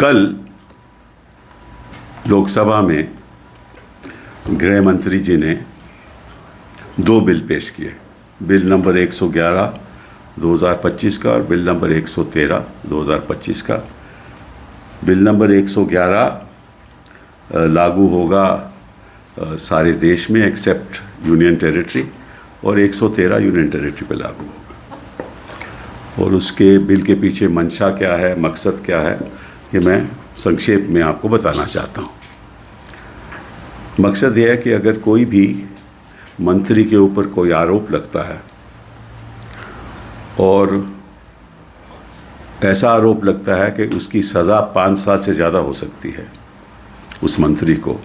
कल लोकसभा में गृह मंत्री जी ने 2 बिल पेश किए। बिल नंबर 111 2025 का और बिल नंबर 113 2025 का। बिल नंबर 111 लागू होगा सारे देश में एक्सेप्ट यूनियन टेरिटरी, और 113 यूनियन टेरिटरी पे लागू होगा। और उसके बिल के पीछे मंशा क्या है, मकसद क्या है, कि मैं संक्षेप में आपको बताना चाहता हूँ। मकसद यह है कि अगर कोई भी मंत्री के ऊपर कोई आरोप लगता है और ऐसा आरोप लगता है कि उसकी सज़ा 5 साल से ज़्यादा हो सकती है उस मंत्री को,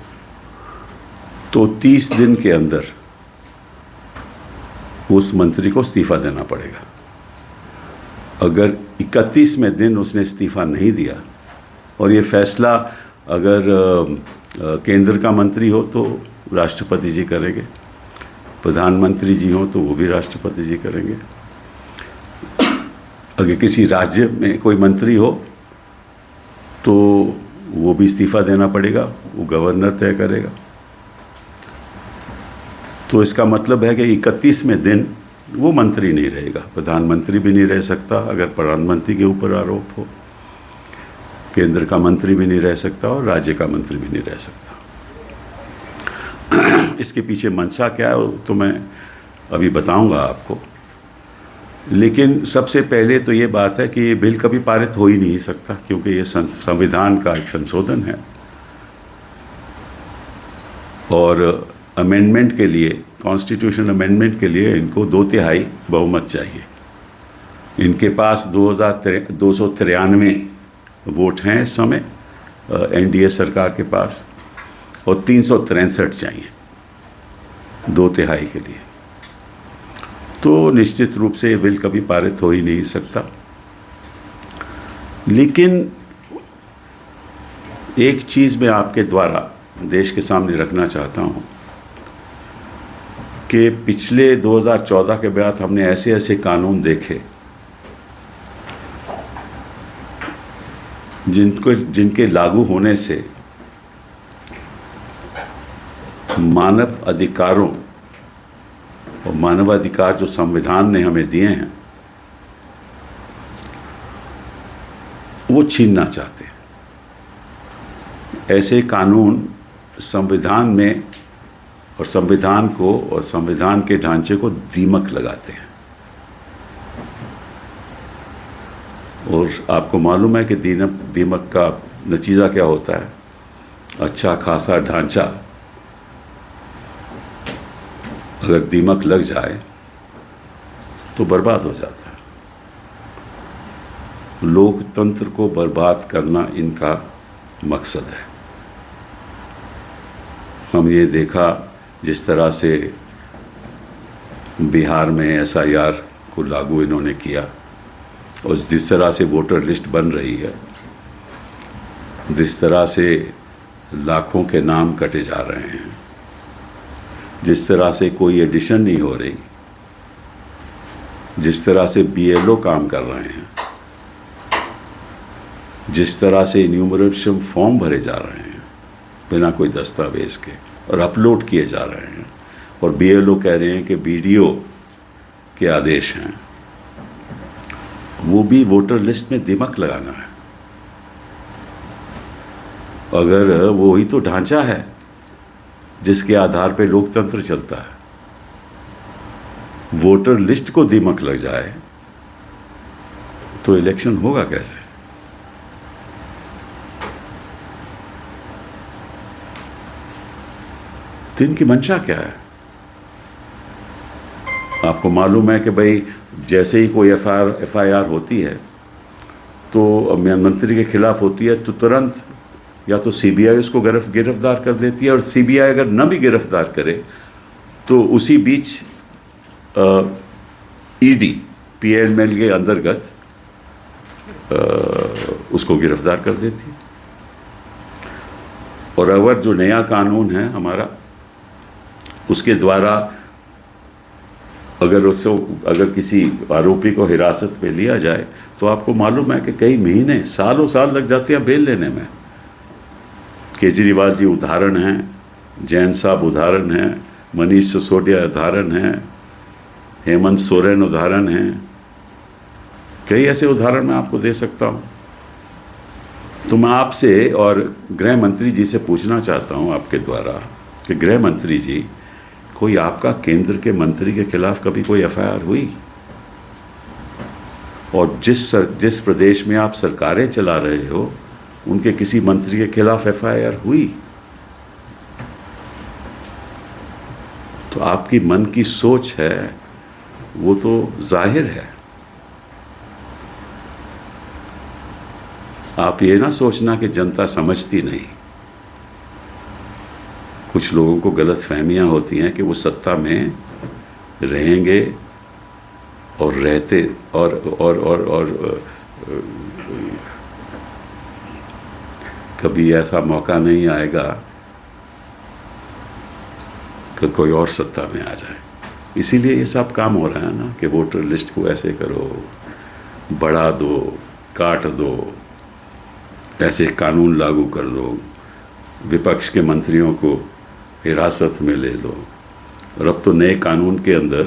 तो 30 दिन के अंदर उस मंत्री को इस्तीफ़ा देना पड़ेगा। अगर 31वें दिन उसने इस्तीफ़ा नहीं दिया, और ये फैसला अगर केंद्र का मंत्री हो तो राष्ट्रपति जी करेंगे, प्रधानमंत्री जी हो तो वो भी राष्ट्रपति जी करेंगे, अगर किसी राज्य में कोई मंत्री हो तो वो भी इस्तीफ़ा देना पड़ेगा, वो गवर्नर तय करेगा। तो इसका मतलब है कि 31वें दिन वो मंत्री नहीं रहेगा, प्रधानमंत्री भी नहीं रह सकता अगर प्रधानमंत्री के ऊपर आरोप हो, केंद्र का मंत्री भी नहीं रह सकता और राज्य का मंत्री भी नहीं रह सकता। इसके पीछे मंशा क्या है तो मैं अभी बताऊंगा आपको, लेकिन सबसे पहले तो ये बात है कि ये बिल कभी पारित हो ही नहीं सकता, क्योंकि ये संविधान का एक संशोधन है और अमेंडमेंट के लिए, कॉन्स्टिट्यूशन अमेंडमेंट के लिए इनको 2/3 बहुमत चाहिए। इनके पास 293 वोट हैं इस समय एनडीए सरकार के पास, और 363 चाहिए 2/3 के लिए। तो निश्चित रूप से ये बिल कभी पारित हो ही नहीं सकता। लेकिन एक चीज़ मैं आपके द्वारा देश के सामने रखना चाहता हूँ कि पिछले 2014 के बाद हमने ऐसे ऐसे कानून देखे जिनके लागू होने से मानव अधिकारों और मानवाधिकार जो संविधान ने हमें दिए हैं वो छीनना चाहते हैं। ऐसे कानून संविधान में और संविधान को और संविधान के ढांचे को दीमक लगाते हैं। और आपको मालूम है कि दीमक का नतीजा क्या होता है। अच्छा खासा ढांचा अगर दीमक लग जाए तो बर्बाद हो जाता है। लोकतंत्र को बर्बाद करना इनका मकसद है। हम ये देखा जिस तरह से बिहार में एसआईआर को लागू इन्होंने किया, और जिस तरह से वोटर लिस्ट बन रही है, जिस तरह से लाखों के नाम कटे जा रहे हैं, जिस तरह से कोई एडिशन नहीं हो रही, जिस तरह से बीएलओ काम कर रहे हैं, जिस तरह से इन्यूमरेशन फॉर्म भरे जा रहे हैं बिना कोई दस्तावेज के और अपलोड किए जा रहे हैं, और बीएलओ कह रहे हैं कि बीडीओ के आदेश हैं, वो भी वोटर लिस्ट में दीमक लगाना है। अगर वो ही तो ढांचा है जिसके आधार पे लोकतंत्र चलता है, वोटर लिस्ट को दीमक लग जाए तो इलेक्शन होगा कैसे? तो इनकी मंशा क्या है? आपको मालूम है कि भाई जैसे ही कोई एफआईआर होती है तो मंत्री के खिलाफ होती है तो तुरंत या तो सीबीआई उसको गिरफ्तार कर देती है, और सीबीआई अगर न भी गिरफ्तार करे तो उसी बीच ईडी पीएमएल के अंतर्गत उसको गिरफ्तार कर देती है। और अगर जो नया कानून है हमारा, उसके द्वारा अगर किसी आरोपी को हिरासत में लिया जाए तो आपको मालूम है कि कई महीने सालों साल लग जाते हैं बेल लेने में। केजरीवाल जी उदाहरण हैं, जैन साहब उदाहरण हैं, मनीष सिसोदिया उदाहरण हैं, हेमंत सोरेन उदाहरण हैं, कई ऐसे उदाहरण मैं आपको दे सकता हूँ। तो मैं आपसे और गृह मंत्री जी से पूछना चाहता हूँ आपके द्वारा कि गृह मंत्री जी, कोई आपका केंद्र के मंत्री के खिलाफ कभी कोई एफआईआर हुई? और जिस प्रदेश में आप सरकारें चला रहे हो उनके किसी मंत्री के खिलाफ एफआईआर हुई? तो आपकी मन की सोच है वो तो जाहिर है। आप ये ना सोचना कि जनता समझती नहीं। कुछ लोगों को गलत फहमियाँ होती हैं कि वो सत्ता में रहेंगे और रहते और कभी ऐसा मौका नहीं आएगा कि कोई और सत्ता में आ जाए। इसीलिए ये सब काम हो रहा है ना कि वोटर लिस्ट को ऐसे करो, बढ़ा दो, काट दो, ऐसे कानून लागू कर दो, विपक्ष के मंत्रियों को हिरासत में ले लो। और अब तो नए कानून के अंदर,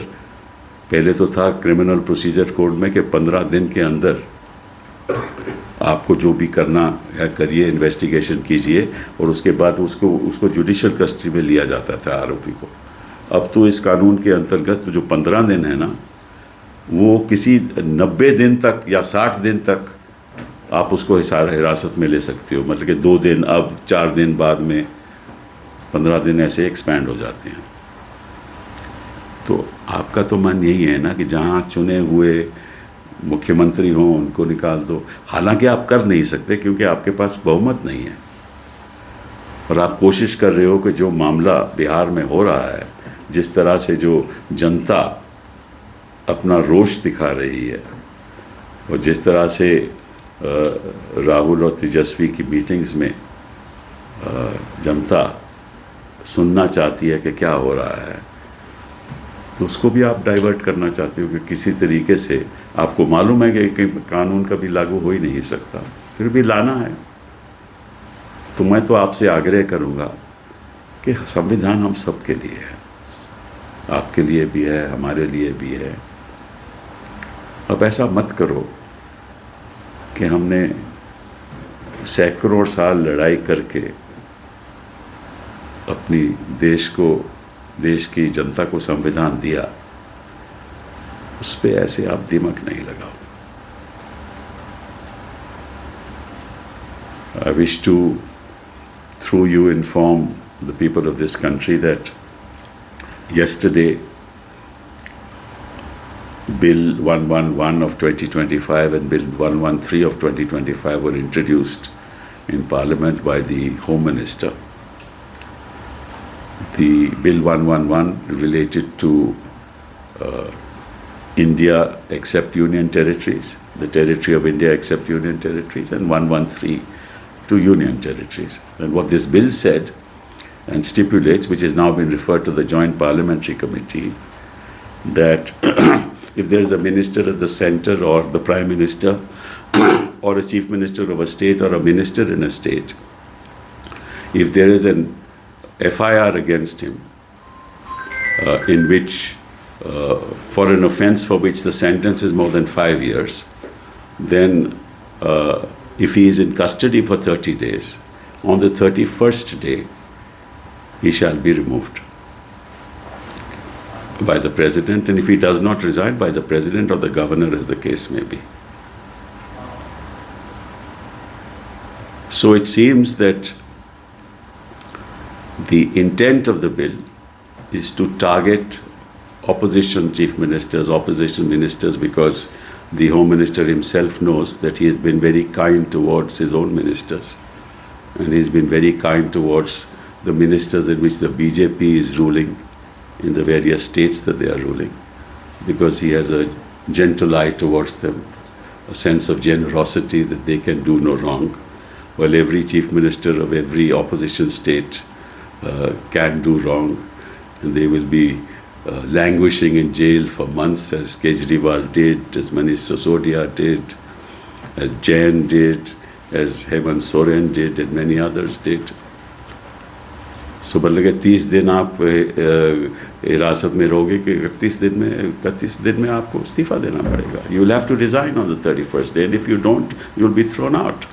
पहले तो था क्रिमिनल प्रोसीजर कोड में कि 15 दिन के अंदर आपको जो भी करना है करिए, इन्वेस्टिगेशन कीजिए और उसके बाद उसको जुडिशियल कस्टडी में लिया जाता था आरोपी को। अब तो इस कानून के अंतर्गत जो 15 दिन है ना, वो किसी 90 दिन तक या 60 दिन तक आप उसको हिरासत में ले सकते हो। मतलब कि 2 दिन, अब 4 दिन बाद में 15 दिन ऐसे एक्सपैंड हो जाते हैं। तो आपका तो मन यही है ना कि जहाँ चुने हुए मुख्यमंत्री हों उनको निकाल दो। हालांकि आप कर नहीं सकते क्योंकि आपके पास बहुमत नहीं है। और आप कोशिश कर रहे हो कि जो मामला बिहार में हो रहा है, जिस तरह से जो जनता अपना रोष दिखा रही है और जिस तरह से राहुल और तेजस्वी की मीटिंग्स में जनता सुनना चाहती है कि क्या हो रहा है, तो उसको भी आप डाइवर्ट करना चाहते हो कि किसी तरीके से आपको मालूम है कि कानून कभी लागू हो ही नहीं सकता, फिर भी लाना है। तो मैं तो आपसे आग्रह करूँगा कि संविधान हम सबके लिए है, आपके लिए भी है, हमारे लिए भी है। अब ऐसा मत करो कि हमने सैकड़ों साल लड़ाई करके अपनी देश की जनता को संविधान दिया, उस पे ऐसे आप दिमाग नहीं लगाओ। I wish to, through you, inform the people of this country that yesterday Bill 111 of 2025 and Bill 113 of 2025 were introduced in Parliament by the Home Minister. The Bill 111 related to India except Union territories, the territory of India except Union territories, and 113 to Union territories. And what this bill said and stipulates, which has now been referred to the Joint Parliamentary Committee, that if there is a minister at the center or the Prime Minister or a Chief Minister of a state or a minister in a state, if there is an FIR against him in which for an offence for which the sentence is more than 5 years, then if he is in custody for 30 days, on the 31st day, he shall be removed by the President, and if he does not resign, by the President or the Governor, as the case may be. So it seems that the intent of the bill is to target opposition chief ministers, opposition ministers, because the Home Minister himself knows that he has been very kind towards his own ministers, and he's been very kind towards the ministers in which the BJP is ruling in the various states that they are ruling, because he has a gentle eye towards them, a sense of generosity that they can do no wrong, while every chief minister of every opposition state can do wrong, and they will be languishing in jail for months, as Kejriwal did, as Manish Sisodia did, as Jain did, as Hemant Soren did, and many others did. So मतलब कि 30 दिन आप हिरासत में रहोगे कि 31 दिन में आपको इस्तीफा देना पड़ेगा. You will have to resign on the 31st day, and if you don't, you will be thrown out.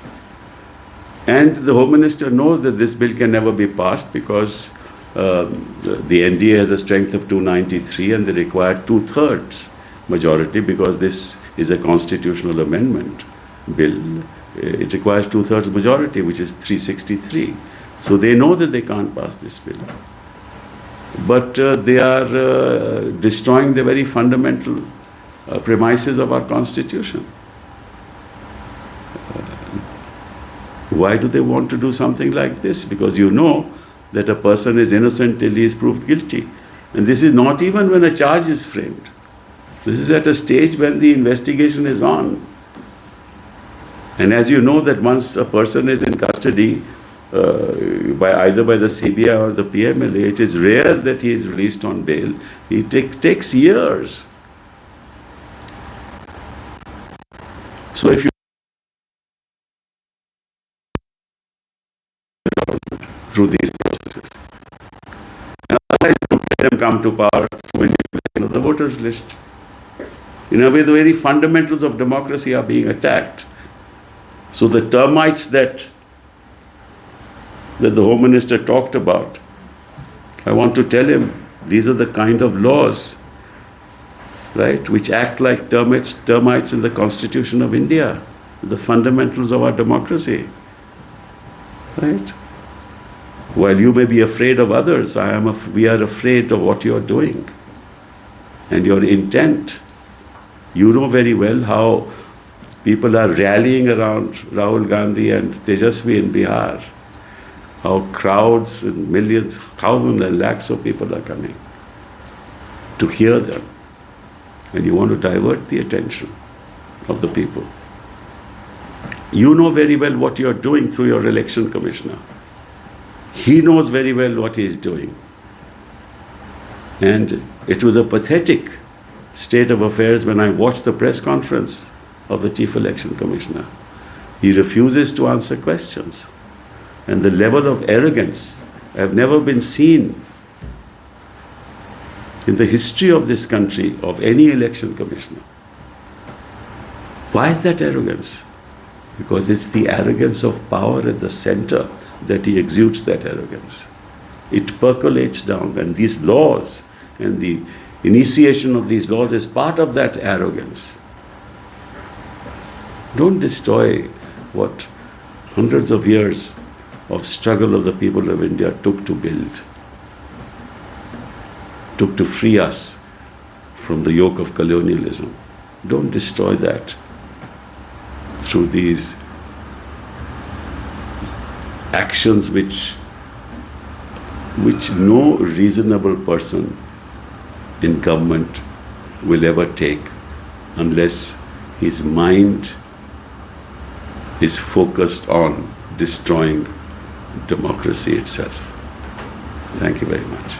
And the Home Minister knows that this bill can never be passed because the NDA has a strength of 293 and they require 2/3 majority because this is a constitutional amendment bill. It requires 2/3 majority, which is 363. So they know that they can't pass this bill. But they are destroying the very fundamental premises of our constitution. Why do they want to do something like this? Because you know that a person is innocent till he is proved guilty. And this is not even when a charge is framed. This is at a stage when the investigation is on. And as you know that once a person is in custody, either by the CBI or the PMLA, it is rare that he is released on bail. It takes years. So if you through these processes, and otherwise let them come to power through manipulation of the voters list. In a way, the very fundamentals of democracy are being attacked. So the termites that the Home Minister talked about, I want to tell him these are the kind of laws, right, which act like termites in the Constitution of India, the fundamentals of our democracy, right? While you may be afraid of others, we are afraid of what you are doing and your intent. You know very well how people are rallying around Rahul Gandhi and Tejasvi in Bihar. How crowds and millions, thousands and lakhs of people are coming to hear them. And you want to divert the attention of the people. You know very well what you are doing through your election commissioner. He knows very well what he is doing. And it was a pathetic state of affairs when I watched the press conference of the Chief Election Commissioner. He refuses to answer questions. And the level of arrogance have never been seen in the history of this country of any election commissioner. Why is that arrogance? Because it's the arrogance of power at the center that he exudes that arrogance. It percolates down, and these laws and the initiation of these laws is part of that arrogance. Don't destroy what hundreds of years of struggle of the people of India took to build, took to free us from the yoke of colonialism. Don't destroy that through these actions which no reasonable person in government will ever take unless his mind is focused on destroying democracy itself. Thank you very much.